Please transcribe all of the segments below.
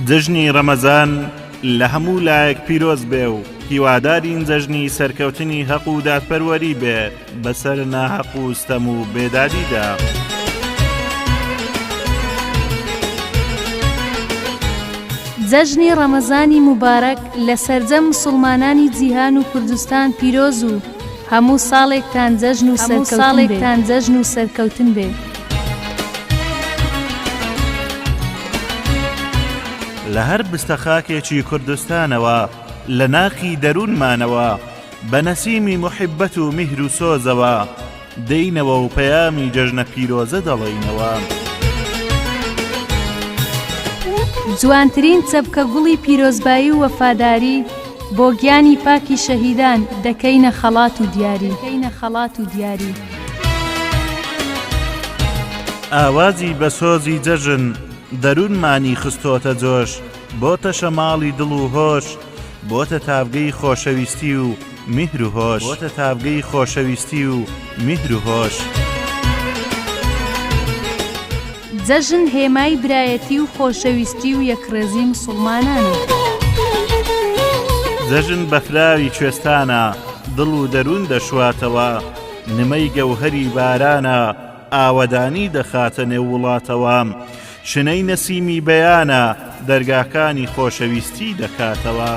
جژنی ڕەمەزان لە هەموو لایەک پیرۆز بێ و هیوادارین جەژنی سەرکەوتنی هەق و دادپەروەری بێت بەسەر ناحەق و ستەم و بێدادیدا. جەژنی ڕەمەزانی موبارەک لە سەرجەم مسڵمانانی جیهان و کوردستان پیرۆز و هەموو ساڵێکتان جەژن و سەرکەوتن بێ. لە هەر بستەخاکێکی کوردستانەوە لە ناقی دەروونمانەوە بە نەسیمی موحیبەت و میهر و سۆزەوە دەینەوە و پەیامی جەژنە پیرۆزە دەڵێینەوە. جوانترین چەبکە گوڵی پیرۆزبایی و وەفاداری بۆ گیانی پاکی شەهیدان دەکەینە خەڵات و دیاری. ئاوازی بە سۆزی جەژن دەروونمانی خستۆتە جۆش، بۆتە شەماڵی دڵ و هۆش، بۆتە تاڤگەی خۆشەویستی و میهر و هۆش. جەژن هێمای برایەتی و خۆشەویستی و یەکڕێزی مسڵمانانە. جەژن بەفراوی کوێستانە، دڵ و دەروون دەشواتەوە، نمەی گەوهەری بارانە، ئاوەدانی دەخاتە نێو وڵاتەوە، شنەی نەسیمی بەیانە، دەرگاکانی خۆشەویستی دەکاتەوە.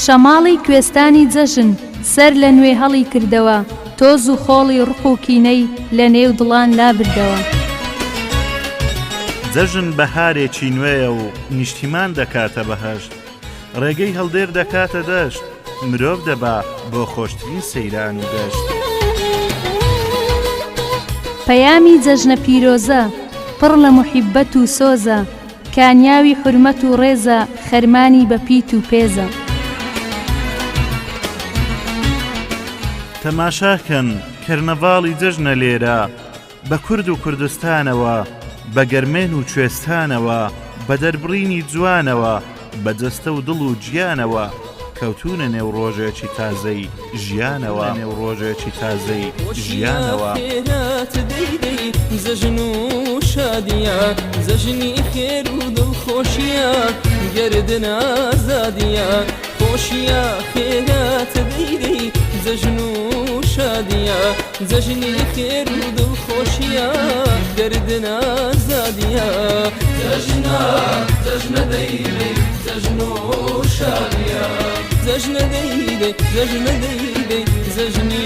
شەماڵی کوێستانی جەژن سەر لە نوێ هەڵی کردەوە، تۆز و خۆڵی ڕق و کینەی لە نێو دڵان لابردەوە. جەژن بەهارێکی نوێیە و نیشتیمان دەکاتە بەهەشت، ڕێگەی هەڵدێر دەکاتە دەشت، مرۆڤ دەبا بۆ خۆشترین سەیران و گەشت. پەیامی جەژنە پیرۆزە پڕ لە موحیبەت و سۆزە، کانیاوی حورمەت و ڕێزە، خەرمانی بە پیت و پێزە. تەماشاکەن کەرنەڤاڵی جەژنە لێرە، بە کورد و کوردستانەوە، بە گەرمێن و کوێستانەوە، بە دەربڕینی جوانەوە، بە جەستە و دڵ و گیانەوە، کەوتونە نێو ڕۆژێکی تازەی ژیانەوە. جەژن و شادیە، جەژنی خێر و دڵخۆشیە، گەردن ئازادیە، خۆشیە خێرات دەیدەی، جەژن و شادیە، جەژنی خێر و دڵخۆشیە، گەردن ئازادیە. جەژنە دەیدەی، جەژن و شادیە، جەژنە دەیدەی، جەژنی